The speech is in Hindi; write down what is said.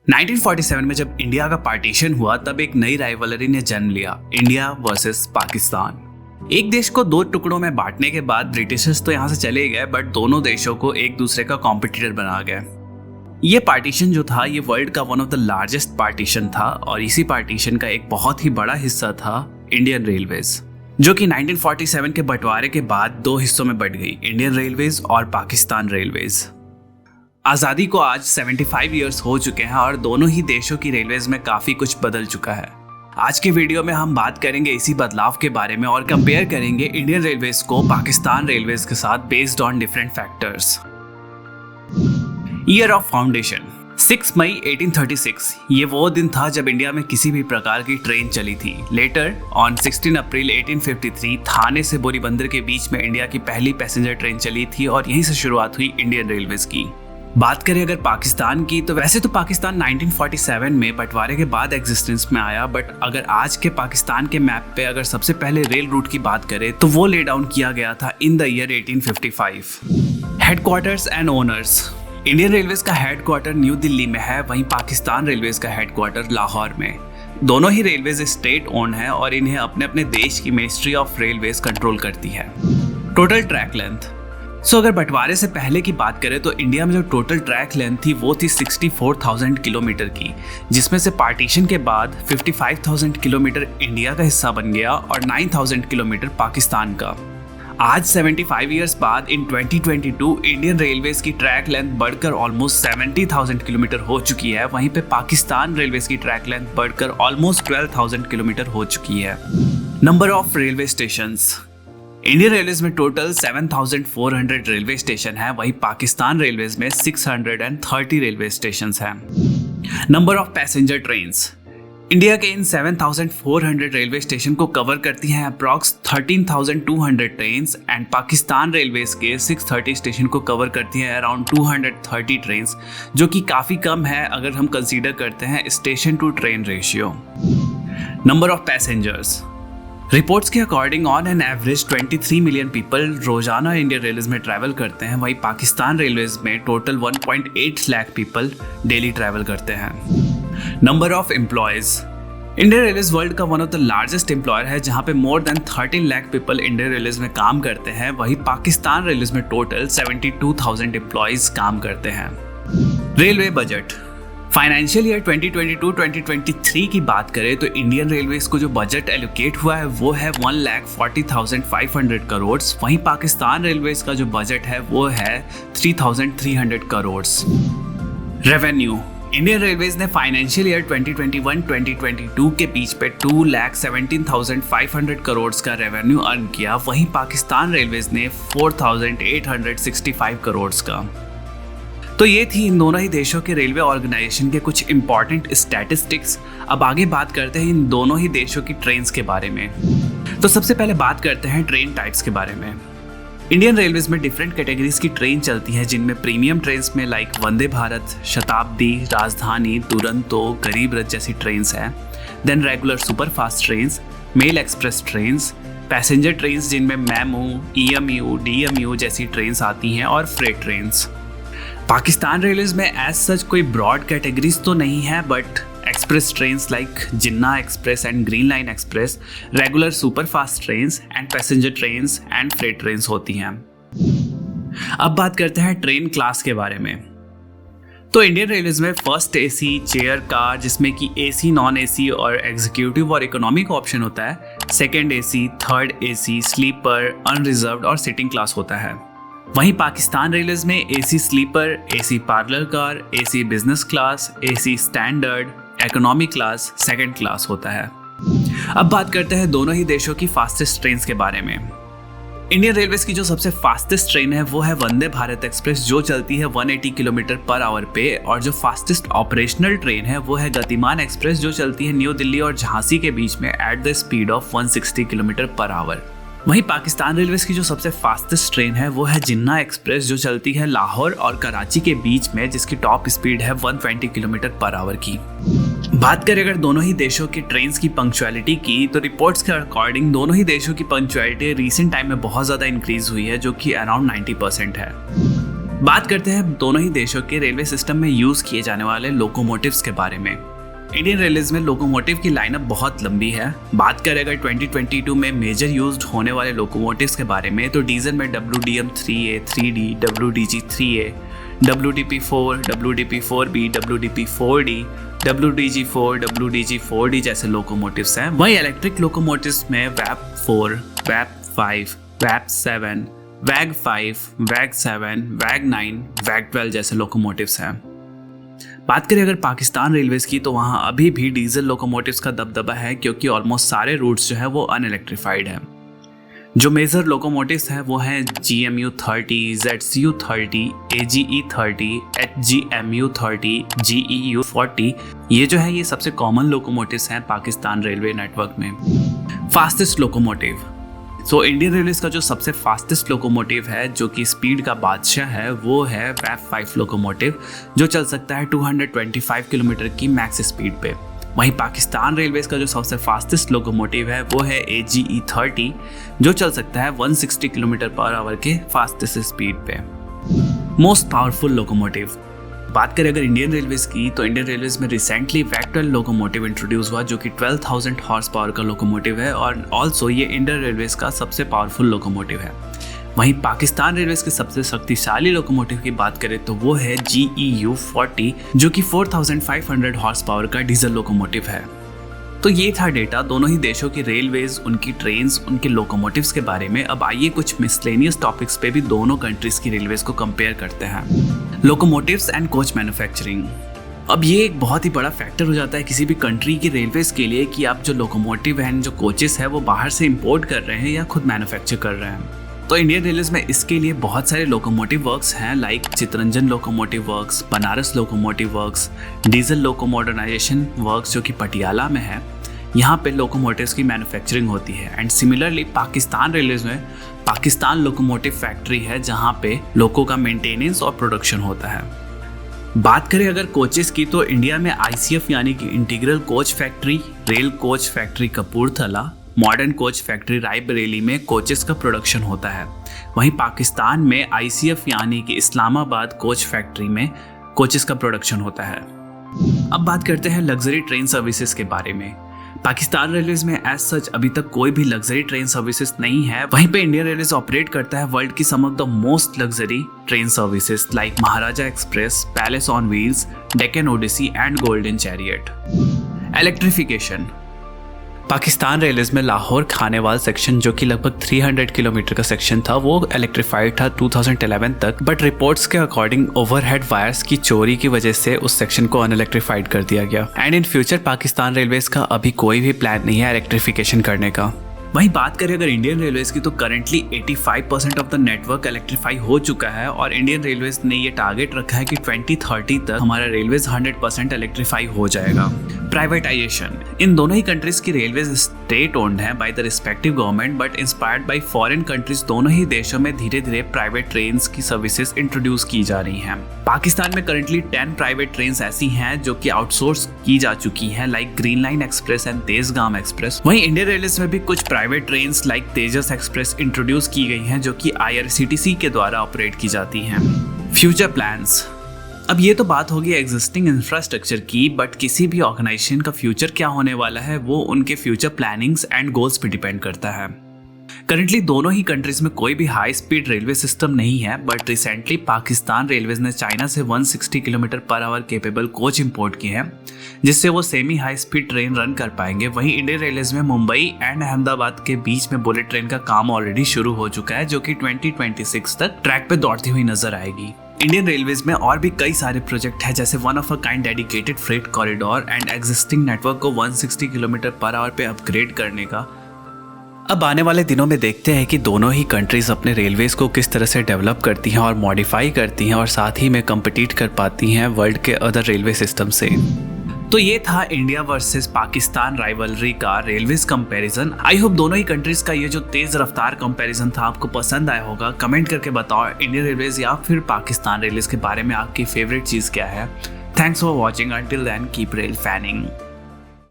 1947 में जब इंडिया का पार्टीशन हुआ तब एक नई राइवलरी ने जन्म लिया, इंडिया वर्सेस पाकिस्तान। एक देश को दो टुकड़ों में बांटने के बाद ब्रिटिशर्स तो यहाँ से चले गए, बट दोनों देशों को एक दूसरे का कॉम्पिटिटर बना गए। ये पार्टीशन जो था ये वर्ल्ड का one of the largest partition था और इसी पार्टीशन का एक बहुत ही बड़ा हिस्सा था इंडियन रेलवेज, जो कि 1947 के बंटवारे के बाद दो हिस्सों में बंट गई, इंडियन रेलवेज और पाकिस्तान रेलवेज। आज़ादी को आज 75 ईयर्स हो चुके हैं और दोनों ही देशों की रेलवेज में काफ़ी कुछ बदल चुका है। आज के वीडियो में हम बात करेंगे इसी बदलाव के बारे में और कंपेयर करेंगे इंडियन रेलवेज को पाकिस्तान रेलवेज के साथ based on different factors. Year of foundation 6 मई 1836, ये वो दिन था जब इंडिया में किसी भी प्रकार की ट्रेन चली थी। लेटर ऑन 16 अप्रैल 1853 थाने से बोरीबंदर के बीच में इंडिया की पहली पैसेंजर ट्रेन चली थी और यहीं से शुरुआत हुई इंडियन रेलवेज की। बात करें अगर पाकिस्तान की, तो वैसे तो पाकिस्तान 1947 में बंटवारे के बाद एग्जिस्टेंस में आया, बट अगर आज के पाकिस्तान के मैप पे अगर सबसे पहले रेल रूट की बात करें तो वो ले डाउन किया गया था in the year 1855। Headquarters and owners, Indian railways का हेडक्वार्टर न्यू दिल्ली में है, वहीं पाकिस्तान रेलवेज का हेडक्वार्टर लाहौर में। दोनों ही रेलवेज स्टेट ओन है और इन्हें अपने अपने देश की मिनिस्ट्री ऑफ रेलवेज कंट्रोल करती है। टोटल ट्रैक लेंथ, अगर बंटवारे से पहले की बात करें तो इंडिया में जो टोटल ट्रैक लेंथ थी वो थी 64,000 किलोमीटर की, जिसमें से पार्टीशन के बाद 55,000 किलोमीटर इंडिया का हिस्सा बन गया और 9,000 किलोमीटर पाकिस्तान का। आज 75 ईयर्स बाद इन 2022 इंडियन रेलवेज की ट्रैक लेंथ बढ़कर ऑलमोस्ट 70,000 किलोमीटर हो चुकी है, वहीं पे पाकिस्तान रेलवेज की ट्रैक लेंथ बढ़कर ऑलमोस्ट 12,000 किलोमीटर हो चुकी है। Number of railway stations, Indian railways में टोटल 7,400 रेलवे स्टेशन है, वहीं पाकिस्तान रेलवेज में 630 रेलवे स्टेशन हैं। Number of passenger trains, India के इन 7,400 रेलवे स्टेशन को कवर करती हैं approx 13,200 trains and Pakistan railways के 630 स्टेशन को कवर करती हैं अराउंड 230 ट्रेन्स, जो कि काफ़ी कम है अगर हम कंसीडर करते हैं station to train ratio. Number of passengers, reports के according on an average 23 million people रोजाना इंडियन रेलवेज में ट्रैवल करते हैं, वहीं पाकिस्तान रेलवेज में total 1.8 lakh people daily travel करते हैं। Number of employees, Indian railways world का one of the largest employer है जहां पे more than 13 lakh people Indian railways में काम करते हैं, वहीं पाकिस्तान रेलवेज में टोटल 72,000 एम्प्लॉयज काम करते हैं। रेलवे बजट, फाइनेंशियल ईयर 2022-2023 की बात करें तो इंडियन रेलवेज को जो बजट एलोकेट हुआ है वो है 1,40,500 करोड़, वहीं पाकिस्तान रेलवेज का जो बजट है वो है 3,300 करोड़। रेवेन्यू, इंडियन रेलवेज ने फाइनेंशियल ईयर 2021-2022 के बीच पे 2,17,500 करोड़ का रेवेन्यू अर्न किया, वहीं पाकिस्तान रेलवेज ने 4,865 करोड़ का। तो ये थी इन दोनों ही देशों के रेलवे ऑर्गेनाइजेशन के कुछ इंपॉर्टेंट स्टैटिस्टिक्स। अब आगे बात करते हैं इन दोनों ही देशों की ट्रेन्स के बारे में। तो सबसे पहले बात करते हैं ट्रेन टाइप्स के बारे में। इंडियन रेलवेज में डिफरेंट कैटेगरीज की ट्रेन चलती हैं, जिनमें प्रीमियम ट्रेन्स में लाइक वंदे भारत, शताब्दी, राजधानी, दुरंतो, गरीब रथ जैसी ट्रेन्स हैं। Then regular superfast trains, mail express trains, passenger trains जिनमें मेमू, EMU, DMU जैसी ट्रेन्स आती हैं और फ्रेट ट्रेन्स। पाकिस्तान रेलवेज में एज सच कोई ब्रॉड कैटेगरीज तो नहीं है, but express trains like Jinnah express and green line express, regular superfast trains and passenger trains and freight trains होती हैं। अब बात करते हैं ट्रेन क्लास के बारे में। तो इंडियन रेलवेज में फर्स्ट AC चेयर कार, जिसमें कि AC, नॉन AC और एग्जीक्यूटिव और इकोनॉमी का ऑप्शन होता है। Second AC, third AC, sleeper, unreserved और सिटिंग क्लास होता है। वहीं पाकिस्तान रेलवेज में AC sleeper, AC parlour car, AC business class, AC standard, economy class, second class होता है। अब बात करते हैं दोनों ही देशों की फास्टेस्ट ट्रेन्स के बारे में। इंडियन रेलवेज की जो सबसे फास्टेस्ट ट्रेन है वो है वंदे भारत एक्सप्रेस, जो चलती है 180 किलोमीटर पर आवर पे, और जो फास्टेस्ट ऑपरेशनल ट्रेन है वो है गतिमान एक्सप्रेस, जो चलती है न्यू दिल्ली और झांसी के बीच में at the speed of 160 kilometre per hour. वहीं पाकिस्तान रेलवेज की जो सबसे फास्टेस्ट ट्रेन है वो है जिन्ना एक्सप्रेस, जो चलती है लाहौर और कराची के बीच में, जिसकी टॉप स्पीड है 120 किलोमीटर पर आवर की। बात करें अगर दोनों ही देशों की ट्रेन्स की पंक्चुअलिटी की, तो रिपोर्ट्स के अकॉर्डिंग दोनों ही देशों की पंक्चुअलिटी रिसेंट टाइम में बहुत ज़्यादा इंक्रीज हुई है, जो कि अराउंड 90% है। बात करते हैं दोनों ही देशों के रेलवे सिस्टम में यूज किए जाने वाले लोकोमोटिव्स के बारे में। इंडियन रेलवेज में लोकोमोटिव की लाइनअप बहुत लंबी है। बात करें अगर 2022 में मेजर यूज्ड होने वाले लोकोमोटिव्स के बारे में तो डीजल में WDM-3A, 3D, WDG-3A, WDP-4, WDP-4B, WDP-4D, WDG-4, WDG-4D जैसे लोकोमोटिव्स हैं। वहीं इलेक्ट्रिक लोकोमोटिव्स में WAP-4, WAP-5, WAP-7, WAG-5, WAG-7, WAG-9, WAG-12 जैसे लोकोमोटिव्स हैं। बात करें अगर पाकिस्तान रेलवेज की तो वहाँ अभी भी डीजल लोकोमोटिव्स का दबदबा है क्योंकि ऑलमोस्ट सारे रूट्स जो है वो अनइलेक्ट्रिफाइड है। जो मेजर लोकोमोटिव्स हैं वो हैं GMU-30, ZCU-30, AGE-30, HGMU-30, GEU-40। ये जो है ये सबसे कॉमन लोकोमोटिव्स हैं पाकिस्तान रेलवे नेटवर्क में। Fastest locomotive, so Indian railways का जो सबसे फास्टेस्ट लोकोमोटिव है जो कि स्पीड का बादशाह है वो है WAP-5 लोकोमोटिव जो चल सकता है 225 किलोमीटर की मैक्स स्पीड पे। वहीं पाकिस्तान रेलवेज का जो सबसे फास्टेस्ट लोकोमोटिव है वो है AGE-30 जो चल सकता है 160 किलोमीटर पर आवर के फास्टेस्ट स्पीड पे। मोस्ट पावरफुल लोकोमोटिव, बात करें अगर इंडियन रेलवेज की तो इंडियन रेलवेज में रिसेंटली WAG-12 लोकोमोटिव इंट्रोड्यूस हुआ जो कि 12,000 हॉर्स पावर का लोकोमोटिव है और ऑल्सो ये इंडियन रेलवेज का सबसे पावरफुल लोकोमोटिव है। वहीं पाकिस्तान रेलवेज के सबसे शक्तिशाली लोकोमोटिव की बात करें तो वो है GEU-40 जो कि 4,500 हॉर्स पावर का डीजल लोकोमोटिव है। तो ये था डेटा दोनों ही देशों की रेलवेज, उनकी ट्रेन्स, उनके लोकोमोटिव्स के बारे में। अब आइए कुछ मिसलेनियस टॉपिक्स पे भी दोनों कंट्रीज की रेलवेज को कंपेयर करते हैं। लोकोमोटिव्स एंड कोच मैन्युफैक्चरिंग, अब ये एक बहुत ही बड़ा फैक्टर हो जाता है किसी भी कंट्री की रेलवेज के लिए कि आप जो लोकोमोटिव हैं, जो कोचेस है वो बाहर से इंपोर्ट कर रहे हैं या खुद मैन्युफैक्चर कर रहे हैं। तो इंडियन रेलवेज में इसके लिए बहुत सारे लोकोमोटिव वर्क्स हैं like Chittaranjan locomotive works, Banaras locomotive works, diesel loco modernisation works जो कि पटियाला में है। यहाँ पे लोकोमोटिव्स की मैन्युफैक्चरिंग होती है। एंड सिमिलरली पाकिस्तान रेलवेज में पाकिस्तान लोकोमोटिव फैक्ट्री है जहाँ पे लोको का मेंटेनेंस और प्रोडक्शन होता है। बात करें अगर कोचेस की तो इंडिया में ICF यानी कि integral coach factory, rail coach factory Kapurthala, modern coach factory Raebareli में कोचेस का प्रोडक्शन होता है। वहीं पाकिस्तान में ICF यानी कि इस्लामाबाद कोच फैक्ट्री में कोचेस का प्रोडक्शन होता है। अब बात करते हैं लग्जरी ट्रेन सर्विसेज के बारे में। पाकिस्तान रेलवेज में एज सच अभी तक कोई भी लग्जरी ट्रेन सर्विसेज नहीं है। वहीं पे इंडियन रेलवेज ऑपरेट करता है वर्ल्ड की some of the most luxury train services like Maharaja Express, Palace on Wheels, Deccan Odyssey and Golden Chariot. Electrification, Pakistan railways में लाहौर खानेवाल सेक्शन जो कि लगभग 300 किलोमीटर का सेक्शन था वो इलेक्ट्रीफाइड था 2011 तक, बट रिपोर्ट्स के अकॉर्डिंग ओवरहेड वायर्स की चोरी की वजह से उस सेक्शन को अनइलेक्ट्रीफाइड कर दिया गया। And in future Pakistan railways का अभी कोई भी प्लान नहीं है इलेक्ट्रिफिकेशन करने का। वहीं बात करें अगर इंडियन रेलवेज की तो currently 85% of the network electrify हो चुका है और इंडियन रेलवेज ने ये टारगेट रखा है कि 2030 तक हमारा रेलवेज 100% इलेक्ट्रीफाई हो जाएगा। प्राइवेटाइजेशन, इन दोनों ही कंट्रीज की रेलवेज स्टेट ओन्ड है by the respective government but inspired by foreign countries. दोनों ही देशों में धीरे धीरे प्राइवेट ट्रेन्स की सर्विसेज इंट्रोड्यूस की जा रही हैं। पाकिस्तान में करंटली 10 प्राइवेट ट्रेन्स ऐसी हैं जो कि आउटसोर्स की जा चुकी हैं like green line express and Tezgam express. वहीं इंडियन रेलवेज में भी कुछ प्राइवेट ट्रेन्स लाइक तेजस एक्सप्रेस इंट्रोड्यूस की गई हैं जो कि IRCTC के द्वारा ऑपरेट की जाती हैं। फ्यूचर प्लान्स, अब ये तो बात होगी एग्जिस्टिंग इंफ्रास्ट्रक्चर की, बट किसी भी ऑर्गेनाइजेशन का फ्यूचर क्या होने वाला है वो उनके फ्यूचर प्लानिंग्स एंड गोल्स पे डिपेंड करता है। करंटली दोनों ही कंट्रीज में कोई भी हाई स्पीड रेलवे सिस्टम नहीं है, बट रिसेंटली पाकिस्तान रेलवेज ने चाइना से 160 kilometre per hour capable coach import किए हैं जिससे वो semi high speed train run कर पाएंगे। वहीं इंडियन रेलवेज में मुंबई एंड अहमदाबाद के बीच में बुलेट ट्रेन का काम ऑलरेडी शुरू हो चुका है जो कि 2026 तक ट्रैक पे दौड़ती हुई नजर आएगी। इंडियन रेलवेज में और भी कई सारे प्रोजेक्ट है जैसे one of a kind dedicated freight corridor and existing network को 160 किलोमीटर पर आवर पे अपग्रेड करने का। अब आने वाले दिनों में देखते हैं कि दोनों ही कंट्रीज अपने रेलवेज को किस तरह से डेवलप करती हैं और मॉडिफाई करती हैं और साथ ही में कम्पिटिट कर पाती हैं वर्ल्ड के अदर रेलवे सिस्टम से। तो ये था इंडिया वर्सेस पाकिस्तान राइवलरी का रेलवेज कंपैरिजन। आई होप दोनों ही कंट्रीज का ये जो तेज रफ्तार कंपैरिजन था आपको पसंद आया होगा। कमेंट करके बताओ इंडियन रेलवेज या फिर पाकिस्तान रेलवेज के बारे में आपकी फेवरेट चीज़ क्या है। Thanks for watching, until then keep rail fanning.